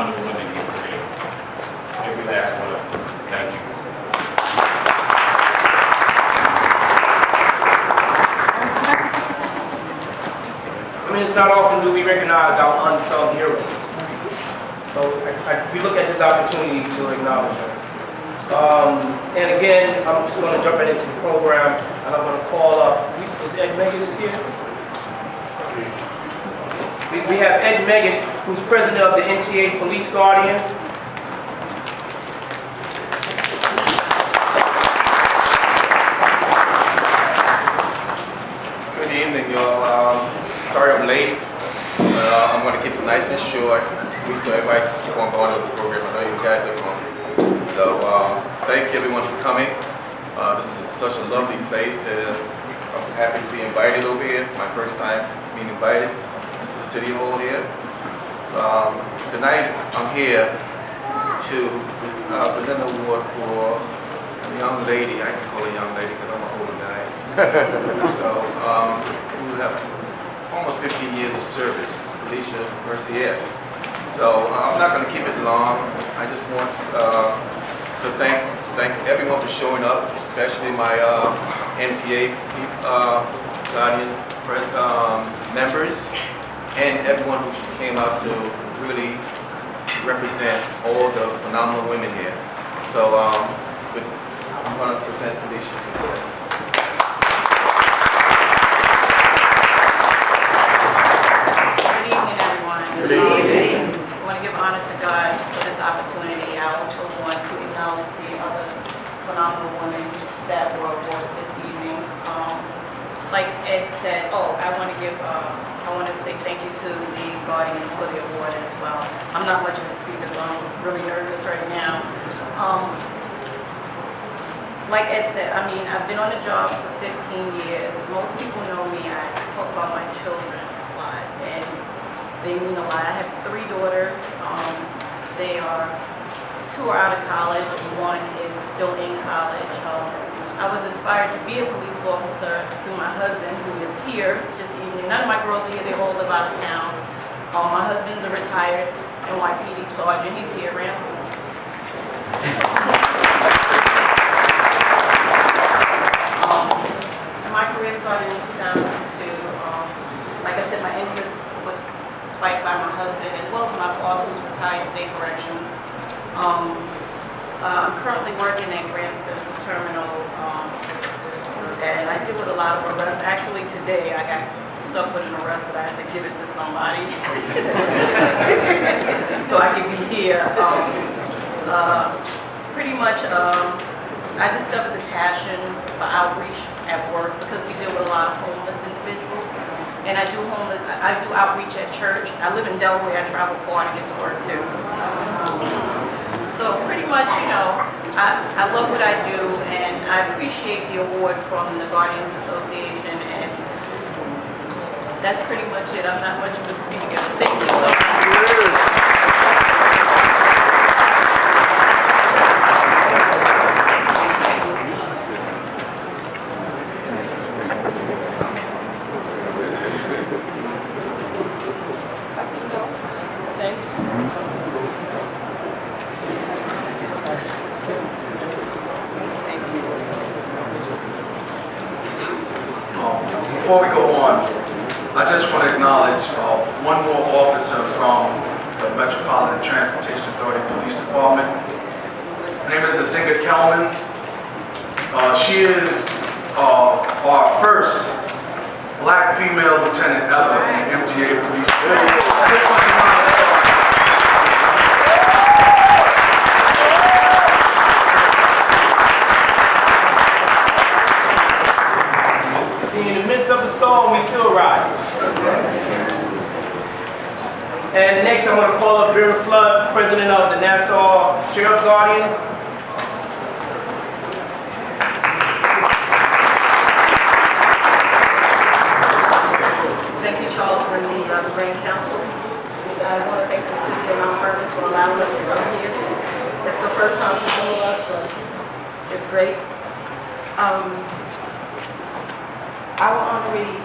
phenomenal women here today. Every last one of them. Thank you. I mean, it's not often do we recognize our unsung heroes. So we look at this opportunity to acknowledge them. And again, I'm just going to jump right into the program, and I'm going to call up, is Ed Megan is here? We have Ed Megan, who's president of the NTA Police Guardians. Good evening, y'all. Sorry I'm late. I'm going to keep it nice and short, so everybody can keep on going with the program. I know you guys are hungry. So thank you everyone for coming. This is such a lovely place. I'm happy to be invited over here. My first time being invited to the City Hall here. Tonight I'm here to present an award for a young lady. I can call her a young lady because I'm an older guy. So we have almost 15 years of service, Alicia Mercier. So I'm not going to keep it long. I just want to thank everyone for showing up, especially my NPA Guardians members, and everyone who came out to really represent all the phenomenal women here. So I'm going to present Alicia today. Good evening. I want to give honor to God for this opportunity. I also want to acknowledge the other phenomenal women that were awarded this evening. Like Ed said, I want to say thank you to the Guardians for the award as well. I'm not much of a speaker, so I'm really nervous right now. Like Ed said, I mean, I've been on the job for 15 years. Most people know me. I talk about my children a lot, and they mean a lot. I have 3 daughters. Two are out of college, one is still in college. I was inspired to be a police officer through my husband, who is here this evening. None of my girls are here, they all live out of town. My husband's a retired NYPD sergeant, he's here, Randall. My career started in 2002. Like I said, my interest was spiked by my husband as well as my father, who's retired state corrections. I'm currently working at Grand Central Terminal, and I deal with a lot of arrests. Actually, today I got stuck with an arrest, but I had to give it to somebody so I could be here. Pretty much, I discovered the passion for outreach at work because we deal with a lot of homeless individuals. And I do outreach at church. I live in Delaware, I travel far to get to work too. So pretty much, you know, I love what I do, and I appreciate the award from the Guardians Association, and that's pretty much it. I'm not much of a speaker. Thank you so much. Before we go on, I just want to acknowledge one more officer from the Metropolitan Transportation Authority Police Department. Her name is Nazinga Kelman. She is our first black female lieutenant ever in the MTA Police Department. Of the storm, we still rise. And next, I'm going to call up Vera Flood, president of the Nassau Sheriff Guardians. Thank you, Charles, and the Grand Council. I want to thank the city of Mount Vernon for allowing us to come here. It's the first time for some of us, but it's great. Our honoree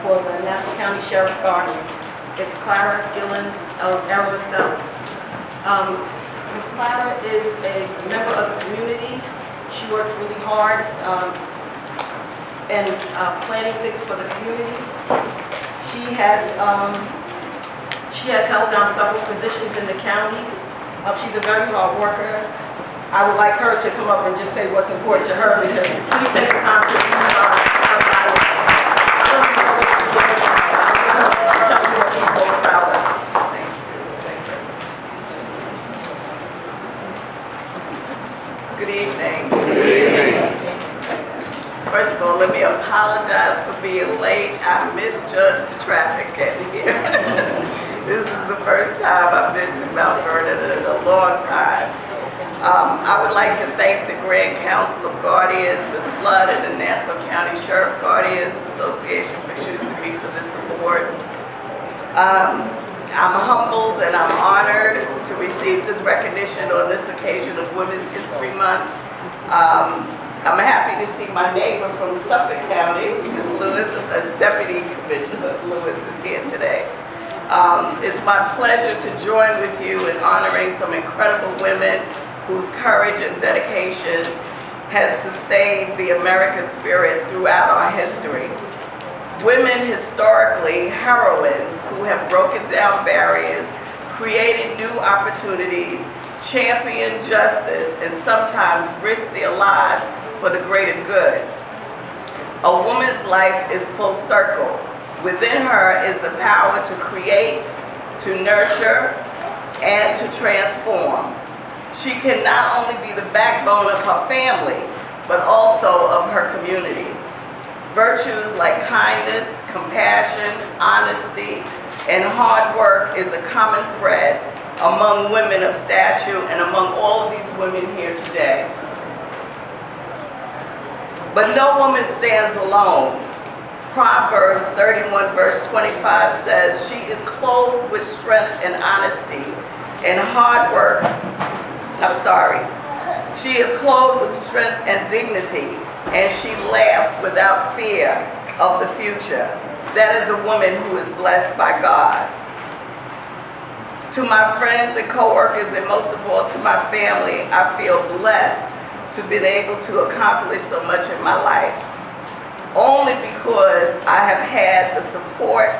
for the Nassau County Sheriff Guardians is Clara Gillens Elrasel. Ms. Clara is a member of the community. She works really hard in planning things for the community. She has held down several positions in the county. She's a very hard worker. I would like her to come up and just say what's important to her, because please take the time to read her biography. Tell me what she's most proud of. Good evening. First of all, let me apologize for being late. I misjudged the traffic getting here. This is the first time I've been to Mount Vernon in a long time. I would like to thank the Grand Council of Guardians, Ms. Flood, and the Nassau County Sheriff Guardians Association for choosing me for this award. I'm humbled and I'm honored to receive this recognition on this occasion of Women's History Month. I'm happy to see my neighbor from Suffolk County, Ms. Lewis, Deputy Commissioner Lewis is here today. It's my pleasure to join with you in honoring some incredible women whose courage and dedication has sustained the American spirit throughout our history. Women historically heroines who have broken down barriers, created new opportunities, championed justice, and sometimes risked their lives for the greater good. A woman's life is full circle. Within her is the power to create, to nurture, and to transform. She can not only be the backbone of her family, but also of her community. Virtues like kindness, compassion, honesty, and hard work is a common thread among women of stature and among all of these women here today. But no woman stands alone. Proverbs 31 verse 25 says, "She is clothed with strength and honesty and hard work." She is clothed with strength and dignity, and she laughs without fear of the future. That is a woman who is blessed by God. To my friends and co-workers, and most of all to my family, I feel blessed to be able to accomplish so much in my life, only because I have had the support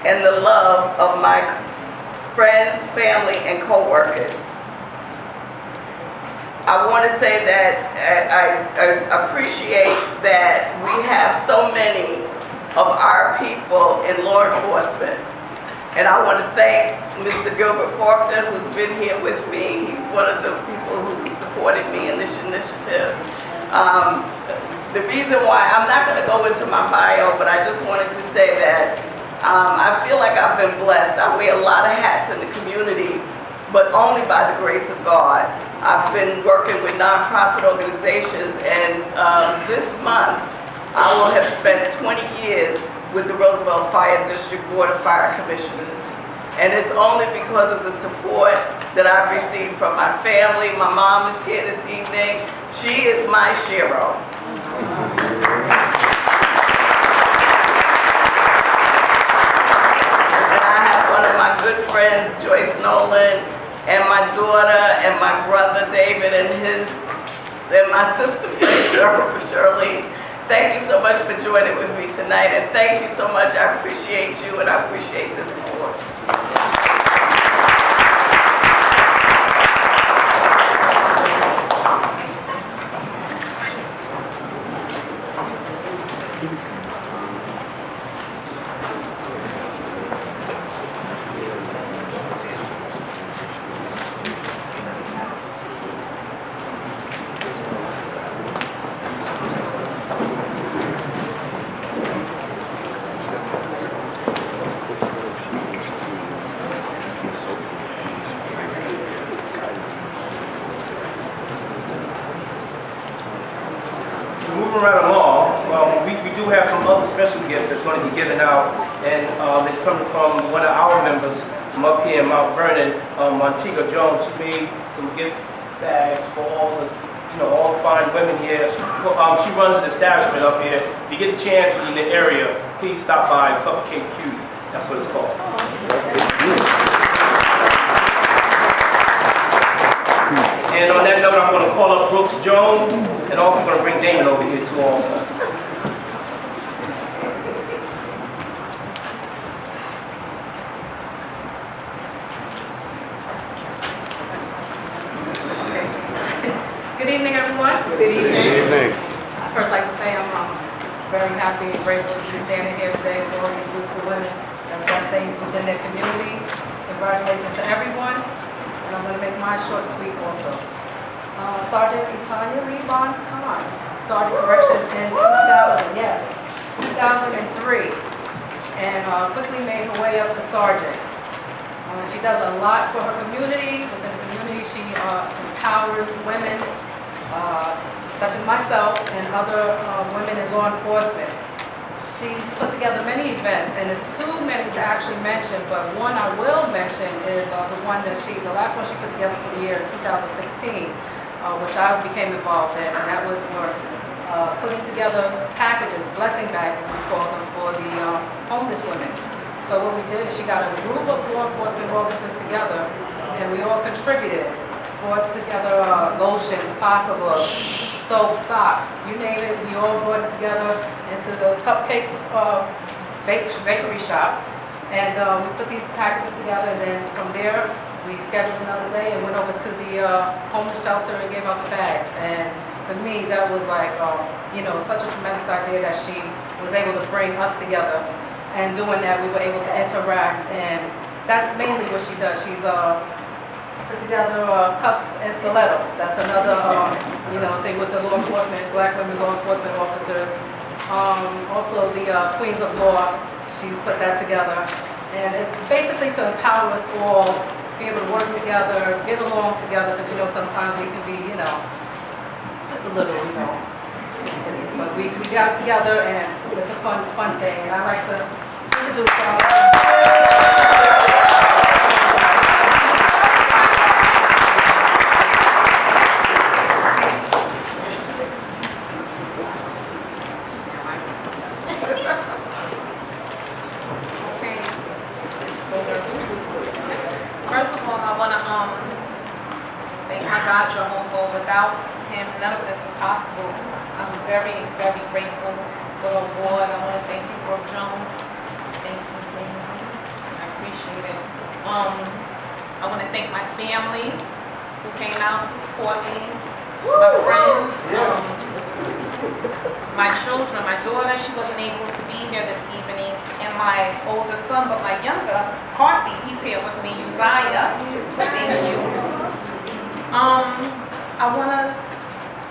and the love of my friends, family, and co-workers. I want to say that I appreciate that we have so many of our people in law enforcement. And I want to thank Mr. Gilbert Faulkner, who's been here with me. He's one of the people who supported me in this initiative. The reason why, I'm not going to go into my bio, but I just wanted to say that I feel like I've been blessed. I wear a lot of hats in the community, but only by the grace of God. I've been working with nonprofit organizations, and this month I will have spent 20 years with the Roosevelt Fire District Board of Fire Commissioners. And it's only because of the support that I've received from my family. My mom is here this evening. She is my shero. And I have one of my good friends, Joyce Nolan, and my daughter, and my brother David, and my sister Shirley. Thank you so much for joining with me tonight, and thank you so much. I appreciate you, and I appreciate this award. Moving right along, we do have some other special gifts that's going to be given out, and it's coming from one of our members from up here in Mount Vernon, Montiga Jones. She made some gift bags for all the, all the fine women here. She runs an establishment up here. If you get a chance in the area, please stop by Cupcake Cutie. That's what it's called. And on that note, I'm going to call up Brooks Jones, and also going to bring Damon over here too also. Good evening, everyone. Good evening. I'd first like to say I'm very happy and grateful to be standing here today for all these beautiful women that have done things within their community. Congratulations to everyone. And I'm going to make mine short and sweet also. Sergeant Itanya Lee Bonds Khan started corrections in 2003, and quickly made her way up to sergeant. She does a lot for her community. Within the community, she empowers women such as myself and other women in law enforcement. She's put together many events, and it's too many to actually mention, but one I will mention is the last one she put together for the year 2016, which I became involved in, and that was for putting together packages, blessing bags as we call them, for the homeless women. So what we did is she got a group of law enforcement officers together, and we all contributed, brought together lotions, pocketbooks, soap, socks, you name it. We all brought it together into the cupcake bakery shop, and we put these packages together, and then from there we scheduled another day and went over to the homeless shelter and gave out the bags. And to me, that was like, such a tremendous idea that she was able to bring us together. And doing that, we were able to interact, and that's mainly what she does. She's put together cuffs and stilettos. That's another, thing with the law enforcement, black women law enforcement officers. Also the Queens of Law, she's put that together. And it's basically to empower us all to be able to work together, get along together, because sometimes we can be, just a little, continuous. But we got it together, and it's a fun thing. And I like to introduce First of all, I want to thank my God Jehovah. Without him, none of this is possible. I'm very, very grateful for the award. I want to thank you, Brooke Jones. Thank you, Damon. I appreciate it. I want to thank my family who came out to support me, my friends, my children. My daughter, she wasn't able to be here this evening, and my older son, but my younger heartbeat, he's here with me, Uzziah. Thank you. I want to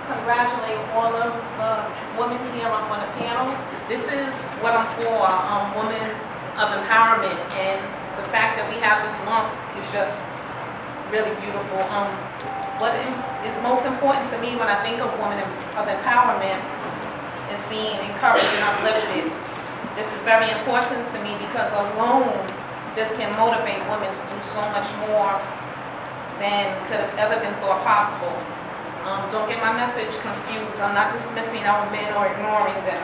congratulate all of the women here up on the panel. This is what I'm for, women of empowerment, and the fact that we have this month is just really beautiful. What is most important to me when I think of women of empowerment is being encouraged and uplifted. This is very important to me because alone this can motivate women to do so much more than could have ever been thought possible. Don't get my message confused. I'm not dismissing our men or ignoring them.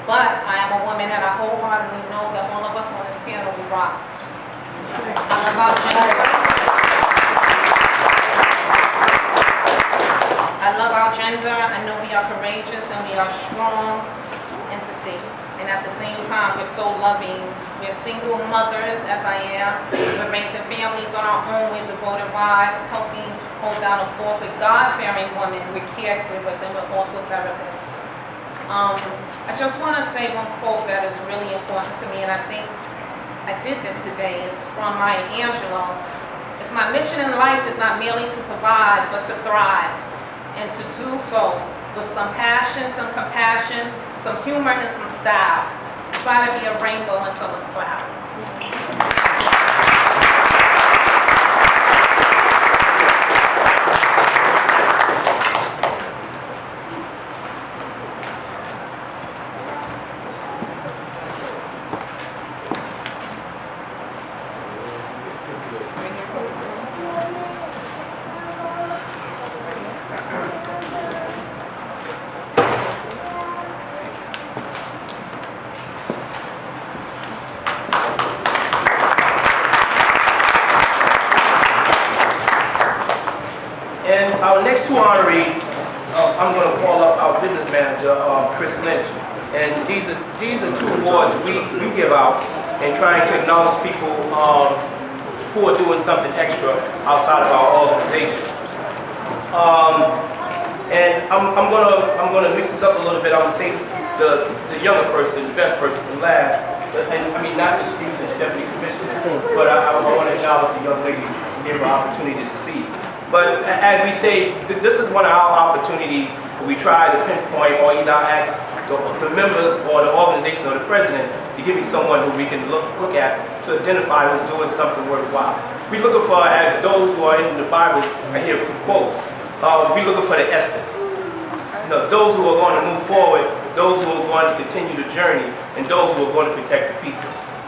But I am a woman, and I wholeheartedly know that all of us on this panel, we rock. I love our gender. I love our gender. I know we are courageous and we are a strong entity. And at the same time, we're so loving. We're single mothers, as I am. We're raising families on our own. We're devoted wives, helping hold down a fort with God-fearing women. We're caregivers, and we're also therapists. I just want to say one quote that is really important to me, and I think I did this today. It's from Maya Angelou. It's my mission in life is not merely to survive, but to thrive, and to do so with some passion, some compassion, some humor, and some style. Try to be a rainbow in someone's cloud. next two honorees, I'm going to call up our business manager, Chris Lynch. And these are two awards we give out and trying to acknowledge people who are doing something extra outside of our organizations. And I'm gonna mix it up a little bit. I'm gonna say the younger person, the best person for last. And I mean, not excusing the deputy commissioner, but I want to acknowledge the young lady who gave her opportunity to speak. But as we say, this is one of our opportunities where we try to pinpoint or either ask the members or the organization or the presidents to give me someone who we can look at to identify who's doing something worthwhile. We're looking for, as those who are in the Bible, I hear from quotes, we're looking for the Esthers. You know, those who are going to move forward, those who are going to continue the journey, and those who are going to protect the people.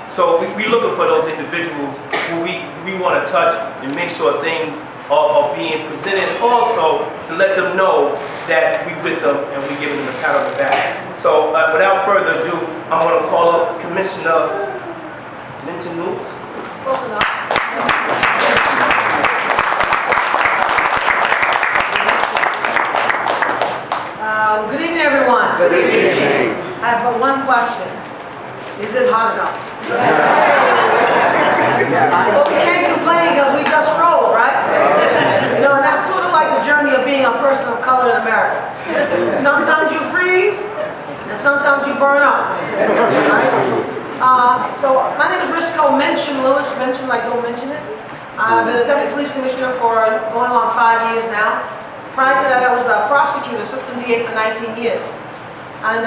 So we're looking for those individuals who we want to touch and make sure things are being presented, and also to let them know that we with them and we giving them a pat on the back. So without further ado, I'm going to call up Commissioner Minton Lewis. Close enough. Good evening, everyone. Good evening. I have but one question. Is it hot enough? Well, we can't complain because we just froze, right? You know, and that's sort of like the journey of being a person of color in America. Sometimes you freeze, and sometimes you burn up. Right? So my name is Risco Lewis. Mention like don't mention it. I've been a deputy police commissioner for going on 5 years now. Prior to that, I was the prosecutor, assistant DA for 19 years. And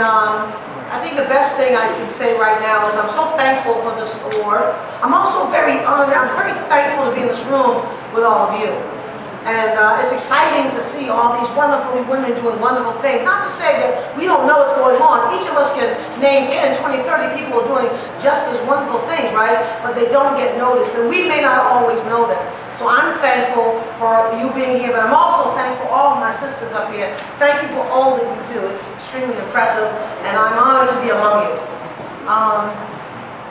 I think the best thing I can say right now is I'm so thankful for this award. I'm also very honored, I'm very thankful to be in this room with all of you. And it's exciting to see all these wonderful women doing wonderful things. Not to say that we don't know what's going on. Each of us can name 10, 20, 30 people who are doing just as wonderful things, right? But they don't get noticed, and we may not always know them. So I'm thankful for you being here, but I'm also thankful for all of my sisters up here. Thank you for all that you do. It's extremely impressive, and I'm honored to be among you.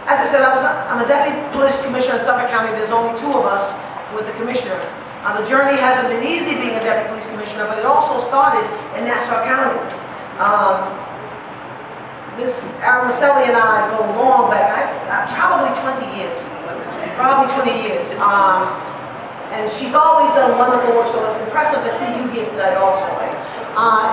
As I said, I'm a deputy police commissioner in Suffolk County. There's only two of us with the commissioner. The journey hasn't been easy being a deputy police commissioner, but it also started in Nassau County. Miss Aramoselli and I go long back, probably 20 years. Probably 20 years. And she's always done wonderful work, so it's impressive to see you here tonight also.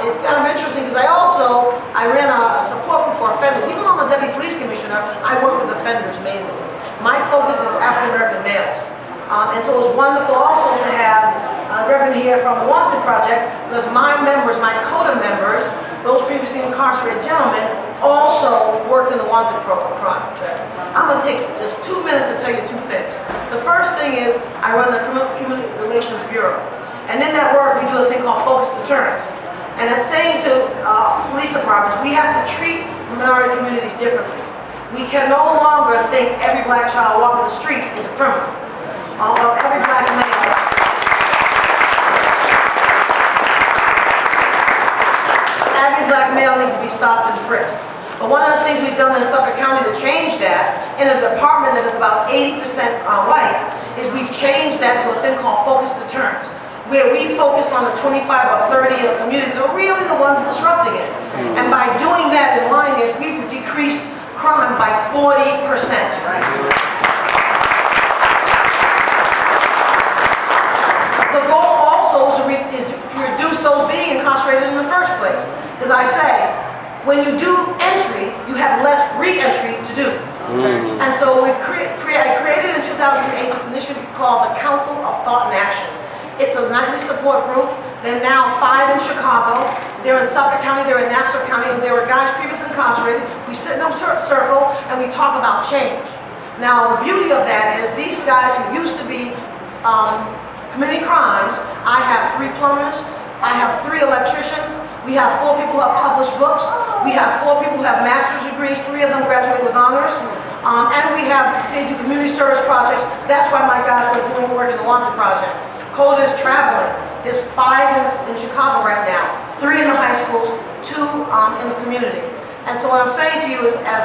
It's kind of interesting because I ran a support group for offenders. Even though I'm a deputy police commissioner, I work with offenders mainly. My focus is African American males. And so it was wonderful also to have Reverend here from the Wanted Project, because my members, my CODA members, those previously incarcerated gentlemen, also worked in the Wanted Project. I'm going to take just 2 minutes to tell you two things. The first thing is I run the Community Relations Bureau. And in that work, we do a thing called focused deterrence. And that's saying to police departments, we have to treat minority communities differently. We can no longer think every black child walking the streets is a criminal. Every black male. Every black male needs to be stopped and frisked. But one of the things we've done in Suffolk County to change that, in a department that is about 80% white, is we've changed that to a thing called focused deterrence, where we focus on the 25 or 30 in the community that are really the ones disrupting it. And by doing that in line is we've decreased crime by 40%. Right? The goal also is to reduce those being incarcerated in the first place. Because I say, when you do entry, you have less re-entry to do. And so I created in 2008 this initiative called the Council of Thought and Action. It's a nightly support group. There are now 5 in Chicago. They're in Suffolk County, they're in Nassau County, and there were guys previously incarcerated. We sit in a circle and we talk about change. Now the beauty of that is these guys who used to be committing crimes, I have 3 plumbers, I have 3 electricians, we have 4 people who have published books, we have 4 people who have master's degrees, 3 of them graduated with honors, and they do community service projects. That's why my guys are doing work in the Wanted Project. CODA is traveling. There's 5 in Chicago right now, 3 in the high schools, 2 in the community. And so what I'm saying to you is, as